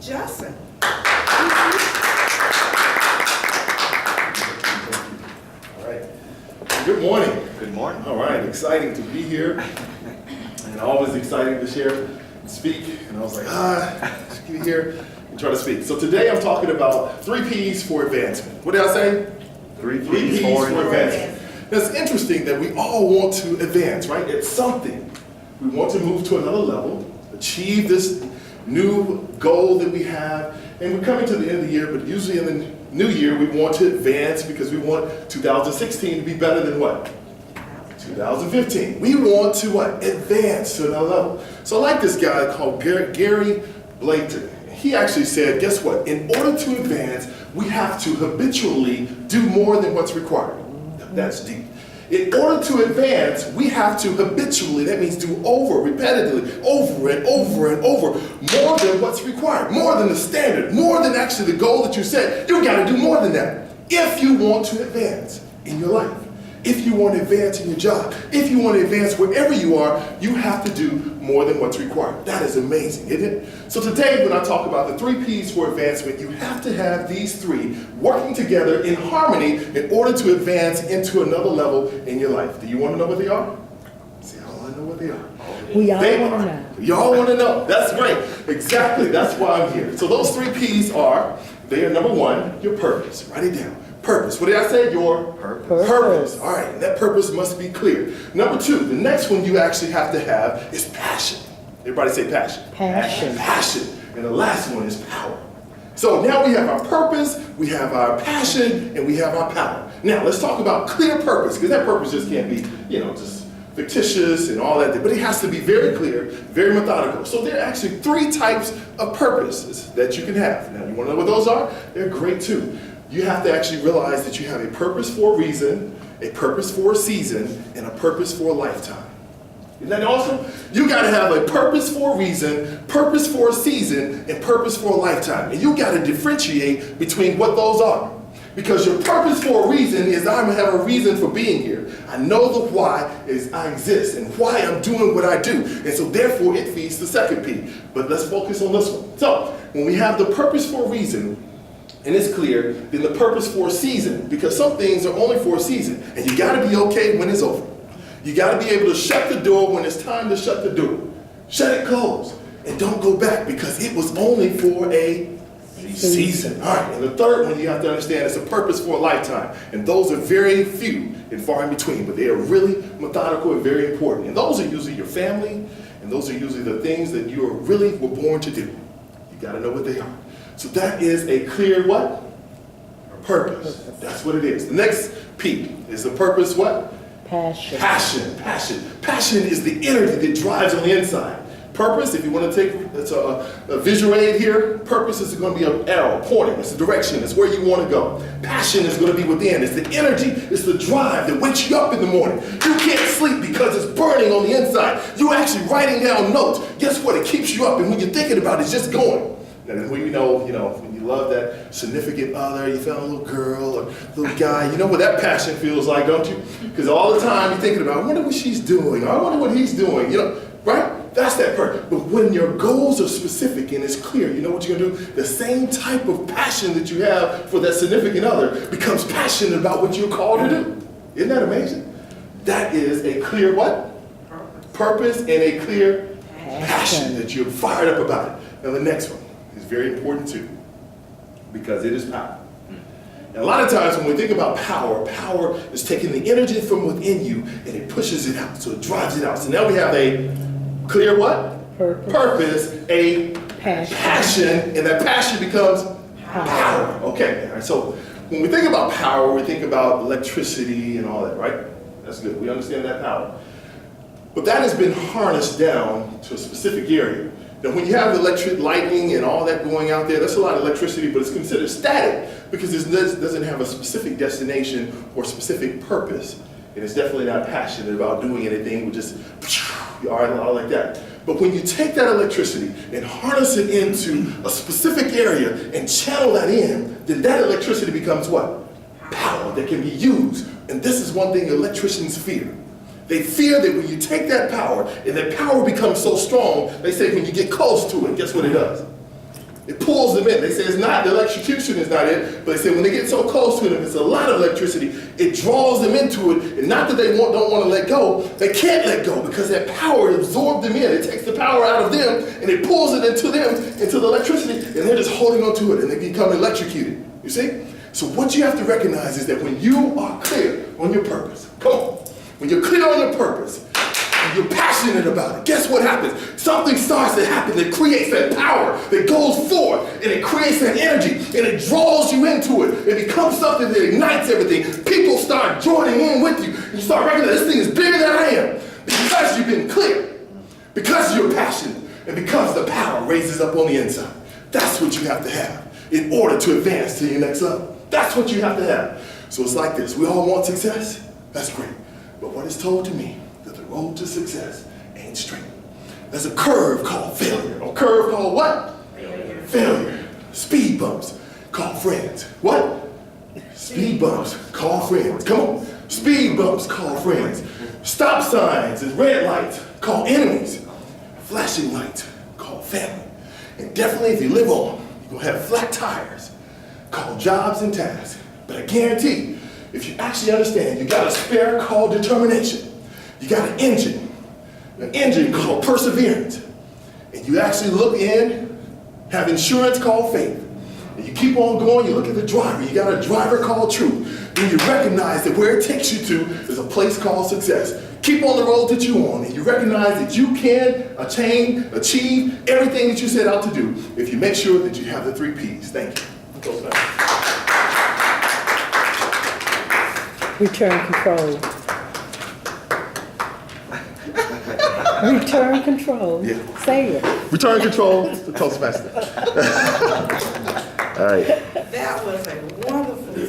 Justin. All right. Good morning. Good morning. All right, exciting to be here, and always exciting to share and speak. And I was like, just get here and try to speak. So today I'm talking about 3 P's for advancement. What did I say? 3 P's for advancement. Now, it's interesting that we all want to advance, right? It's something. We want to move to another level, achieve this new goal that we have, and we're coming to the end of the year, but usually in the new year we want to advance because we want 2016 to be better than what? 2015. We want to what? Advance to another level. So I like this guy called Gary Blayton. He actually said, guess what? In order to advance, we have to habitually do more than what's required. That's deep. In order to advance, we have to habitually, that means do repetitively, over and over and over, more than what's required, more than the standard, more than actually the goal that you set. You got to do more than that if you want to advance in your life. If you want to advance in your job, if you want to advance wherever you are, you have to do more than what's required. That is amazing, isn't it? So today, when I talk about the 3 P's for advancement, you have to have these 3 working together in harmony in order to advance into another level in your life. Do you want to know what they are? See, I want to know what they are. We all want to know. Y'all want to know. That's great. Exactly. That's why I'm here. So those 3 P's are, they are number 1, your purpose. Write it down. Purpose. What did I say? Your purpose. All right, and that purpose must be clear. Number 2, the next one you actually have to have is passion. Everybody say passion. Passion. Passion. And the last one is power. So now we have our purpose, we have our passion, and we have our power. Now let's talk about clear purpose, because that purpose just can't be, just fictitious and all that, but it has to be very clear, very methodical. So there are actually 3 types of purposes that you can have. Now you want to know what those are? They're great too. You have to actually realize that you have a purpose for a reason, a purpose for a season, and a purpose for a lifetime. Isn't that awesome? You got to have a purpose for a reason, purpose for a season, and purpose for a lifetime. And you got to differentiate between what those are. Because your purpose for a reason is I'm going to have a reason for being here. I know the why is I exist and why I'm doing what I do. And so therefore it feeds the second P. But let's focus on this one. So when we have the purpose for a reason, and it's clear, then the purpose for a season, because some things are only for a season, and you got to be okay when it's over. You got to be able to shut the door when it's time to shut the door. Shut it closed, and don't go back, because it was only for a season. All right, and the third one you have to understand is a purpose for a lifetime, and those are very few and far in between, but they are really methodical and very important. And those are usually your family, and those are usually the things that you were born to do. You got to know what they are. So that is a clear what? Purpose. That's what it is. The next P is the purpose what? Passion. Passion. Passion. Passion is the energy that drives on the inside. Purpose, if you want to take a visual aid here, purpose is going to be an arrow pointing. It's the direction. It's where you want to go. Passion is going to be within. It's the energy. It's the drive that wakes you up in the morning. You can't sleep because it's burning on the inside. You're actually writing down notes. Guess what? It keeps you up, and when you're thinking about it, it's just going. And when you know, when you love that significant other, you found a little girl or little guy, you know what that passion feels like, don't you? Because all the time you're thinking about, I wonder what she's doing, or I wonder what he's doing, right? That's that part. But when your goals are specific and it's clear, you know what you're gonna do? The same type of passion that you have for that significant other becomes passionate about what you're called to do. Isn't that amazing? That is a clear what? Purpose and a clear passion that you're fired up about it. Now the next one is very important too, because it is power. And a lot of times when we think about power, power is taking the energy from within you and it pushes it out, so it drives it out. So now we have a clear what? Purpose, a passion, and that passion becomes power. Okay, all right, so when we think about power, we think about electricity and all that, right? That's good, we understand that power. But that has been harnessed down to a specific area. Now when you have electric lightning and all that going out there, that's a lot of electricity, but it's considered static because it doesn't have a specific destination or specific purpose. And it's definitely not passionate about doing anything with just all like that. But when you take that electricity and harness it into a specific area and channel that in, then that electricity becomes what? Power that can be used. And this is one thing electricians fear. They fear that when you take that power and that power becomes so strong, they say when you get close to it, guess what it does? It pulls them in. They say it's not, the electrocution is not it, but they say when they get so close to them, it's a lot of electricity, it draws them into it, and not that they don't want to let go, they can't let go because that power absorbed them in. It takes the power out of them, and it pulls it into them, into the electricity, and they're just holding on to it, and they become electrocuted. You see? So what you have to recognize is that when you are clear on your purpose, come on, when you're clear on your purpose, and you're passionate about it, guess what happens? Something starts to happen that creates that power that goes forth, and it creates that energy, and it draws you into it. It becomes something that ignites everything. People start joining in with you. You start recognizing this thing is bigger than I am because you've been clear, because you're passionate, and because the power raises up on the inside. That's what you have to have in order to advance to your next level. That's what you have to have. So it's like this. We all want success. That's great. But what is told to me that the road to success ain't straight. There's a curve called failure. A curve called what? Failure. Speed bumps called friends. What? Speed bumps called friends. Come on. Speed bumps called friends. Stop signs and red lights called enemies. Flashing lights called family. And definitely if you live on, you're going to have flat tires called jobs and tasks. But I guarantee, if you actually understand, you got a spare called determination. You got an engine called perseverance. And you actually look in, have insurance called faith. And you keep on going, you look at the driver, you got a driver called truth. Then you recognize that where it takes you to is a place called success. Keep on the road that you're on, and you recognize that you can achieve everything that you set out to do if you make sure that you have the 3 P's. Thank you. Return control. Return control. Yeah. Say it. Return control to Toastmaster. All right. That was a wonderful